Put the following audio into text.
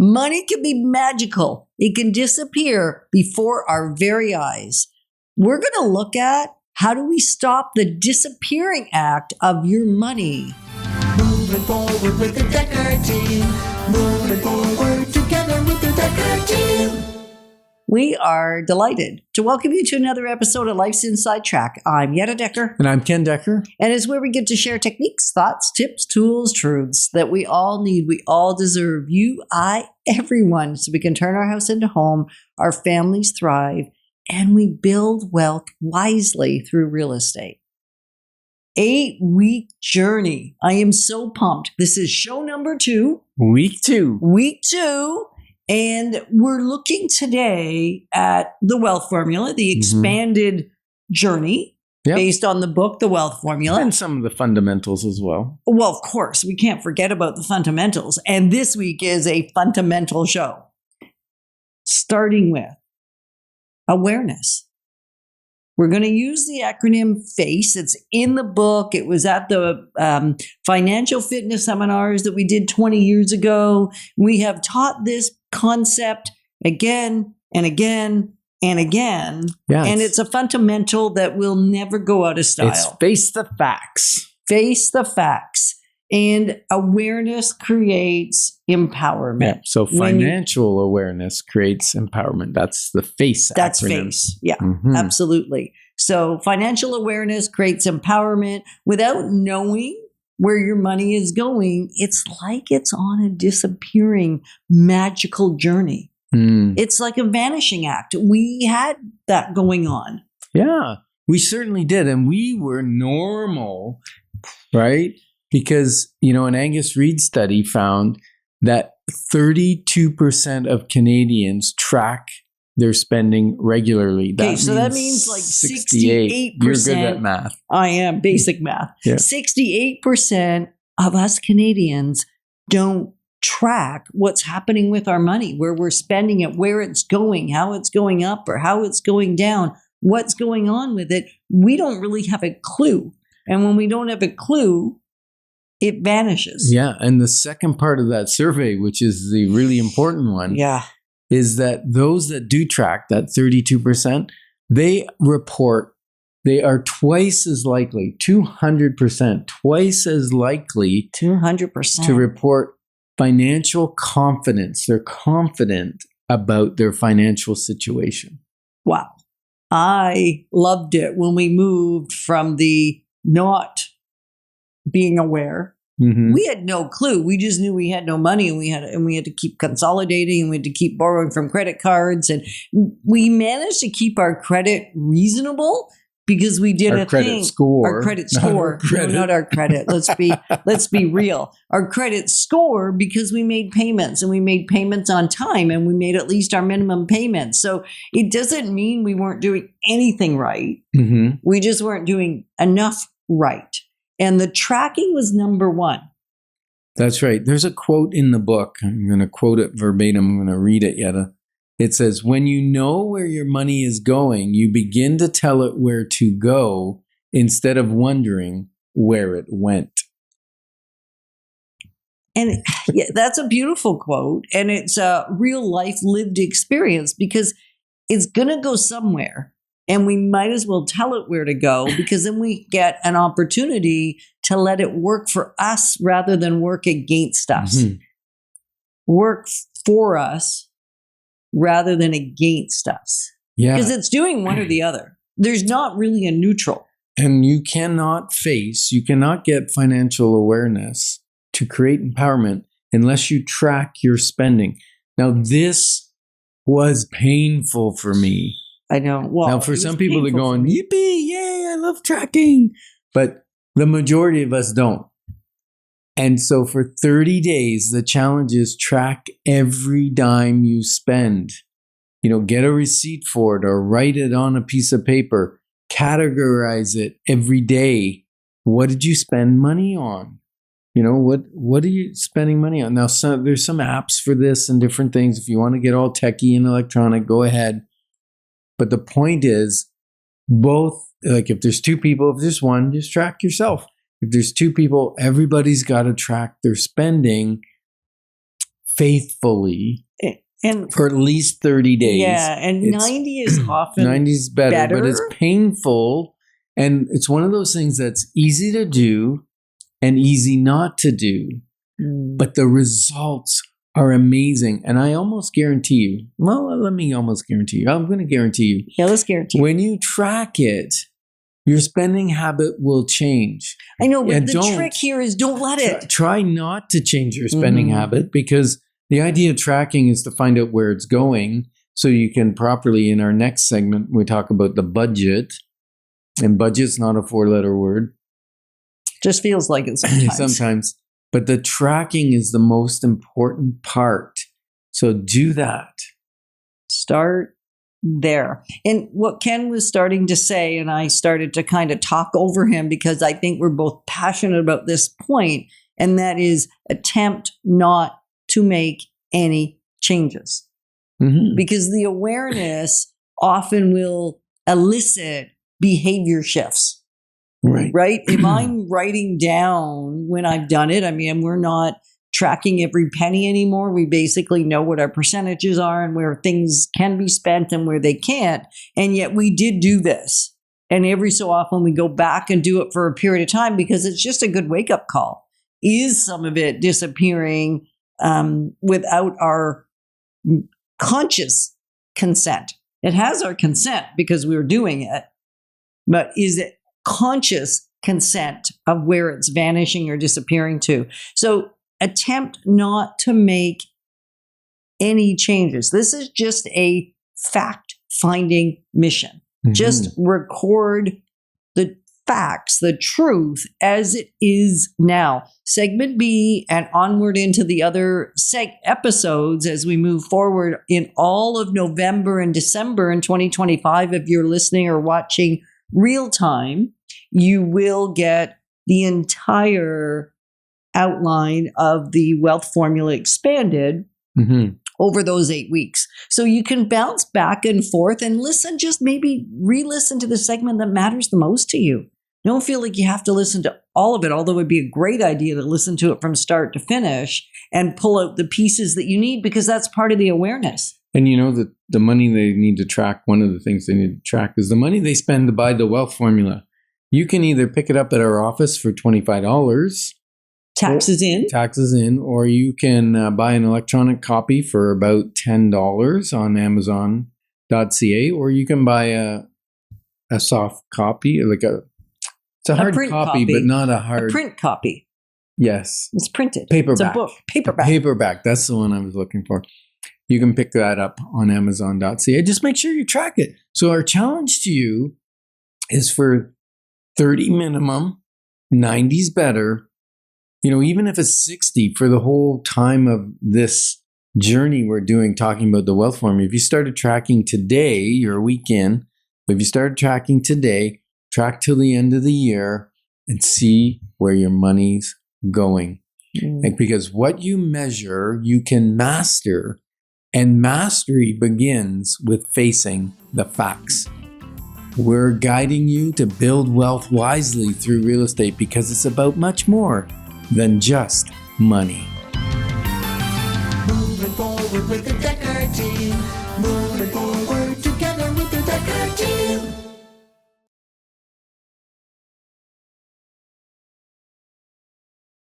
Money can be magical. It can disappear before our very eyes. We're going to look at how do we stop the disappearing act of your money. Moving forward with the Dekker team. Moving forward together with the Dekker team. We are delighted to welcome you to another episode of Life's Inside Track. I'm Yetta Dekker. And I'm Ken Dekker. And it's where we get to share techniques, thoughts, tips, tools, truths that we all need, we all deserve, you, I, everyone, so we can turn our house into home, our families thrive, and we build wealth wisely through real estate. 8-week journey. I am so pumped. This is show number 2. Week 2. Week 2. And we're looking today at the wealth formula, the expanded journey based on the book, The Wealth Formula. And some of the fundamentals as well. Well, of course, we can't forget about the fundamentals. And this week is a fundamental show. Starting with awareness. We're going to use the acronym FACE. It's in the book. It was at the financial fitness seminars that we did 20 years ago. We have taught this concept again and again and again. Yeah, and it's a fundamental that will never go out of style. It's face the facts. Face the facts. And awareness creates empowerment. Yeah. So financial awareness creates empowerment. That's the FACE acronym. That's FACE. Yeah, absolutely. So financial awareness creates empowerment. Without knowing where your money is going, it's like it's on a disappearing magical journey. It's like a vanishing act. We had that going on. Yeah, we certainly did. And we were normal, right? Because, an Angus Reid study found that 32% of Canadians track their spending regularly. Okay, so that means like 68%. You're good at math. I am, basic math. Yeah. 68% of us Canadians don't track what's happening with our money, where we're spending it, where it's going, how it's going up or how it's going down, what's going on with it. We don't really have a clue. And when we don't have a clue, it vanishes. Yeah. And the second part of that survey, which is the really important one, is that those that do track, that 32%, they report they are twice as likely, 200%, twice as likely 200% to report financial confidence. They're confident about their financial situation. Wow. I loved it when we moved from the not being aware. We had no clue. We just knew we had no money, and we had to keep consolidating, and we had to keep borrowing from credit cards, and we managed to keep our credit reasonable because we did our credit score. Our credit score, not our credit. Let's be real. Our credit score, because we made payments, and we made payments on time, and we made at least our minimum payments. So it doesn't mean we weren't doing anything right. We just weren't doing enough right. And the tracking was number 1. That's right. There's a quote in the book. I'm going to quote it verbatim. I'm going to read it, Yetta. It says, when you know where your money is going, you begin to tell it where to go instead of wondering where it went. And that's a beautiful quote. And it's a real life lived experience because it's going to go somewhere. And we might as well tell it where to go, because then we get an opportunity to let it work for us rather than work against us. Work for us rather than against us. Yeah. Because it's doing one or the other. There's not really a neutral. And you cannot get financial awareness to create empowerment unless you track your spending. Now, this was painful for me. I know. Well, now, for some people, they're going, yippee, yay, I love tracking. But the majority of us don't. And so for 30 days, the challenge is track every dime you spend. Get a receipt for it or write it on a piece of paper. Categorize it every day. What did you spend money on? What are you spending money on? Now, there's some apps for this and different things. If you want to get all techie and electronic, go ahead. But the point is, both, like if there's 2 people, if there's 1, just track yourself. If there's 2 people, everybody's got to track their spending faithfully And for at least 30 days. yeah, and It's- 90 is often 90 is better, but it's painful. And it's one of those things that's easy to do and easy not to do. But the results are amazing. And I almost guarantee you, well, let me almost guarantee you, I'm going to guarantee you, Yeah, let's guarantee. when you track it, your spending habit will change. I know, but And the don't- trick here is don't let it. Try not to change your spending Mhm. habit, because the idea of tracking is to find out where it's going so you can properly, in our next segment, we talk about the budget. And budget's not a 4-letter word Just feels like it sometimes. sometimes. But the tracking is the most important part. So do that. Start there. And what Ken was starting to say, and I started to kind of talk over him because I think we're both passionate about this point, and that is attempt not to make any changes. Mhm. Because the awareness often will elicit behavior shifts, Right. right? If I'm writing down when I've done it, I mean, we're not tracking every penny anymore. We basically know what our percentages are and where things can be spent and where they can't. And yet we did do this. And every so often we go back and do it for a period of time because it's just a good wake-up call. Is some of it disappearing without our conscious consent? It has our consent because we were doing it. But is it conscious consent of where it's vanishing or disappearing to? So attempt not to make any changes. This is just a fact-finding mission. Mhm. Just record the facts, the truth as it is now. Segment B and onward into the other episodes as we move forward in all of November and December in 2025. If you're listening or watching real time, you will get the entire outline of the wealth formula expanded Mhm. over those 8 weeks. So you can bounce back and forth and listen, just maybe re-listen to the segment that matters the most to you. Don't feel like you have to listen to all of it, although it would be a great idea to listen to it from start to finish and pull out the pieces that you need, because that's part of the awareness. And you know that the money they need to track, one of the things they need to track is the money they spend to buy the wealth formula. You can either pick it up at our office for $25, Taxes in. taxes in, or you can buy an electronic copy for about $10 on Amazon.ca, or you can buy a soft copy, it's a hard print copy, but not a hard. A print copy. Yes. It's printed. Paperback. It's a book. Paperback. Paperback. That's the one I was looking for. You can pick that up on Amazon.ca. Just make sure you track it. So our challenge to you is for 30 minimum, 90's better. You know, even if it's 60 for the whole time of this journey we're doing, talking about the wealth formula. If you started tracking today, you're a week in. But if you started tracking today, track till the end of the year and see where your money's going. Like, because what you measure, you can master. And mastery begins with facing the facts. We're guiding you to build wealth wisely through real estate because it's about much more than just money. Moving forward with the Dekker team. Moving forward together with the Dekker team.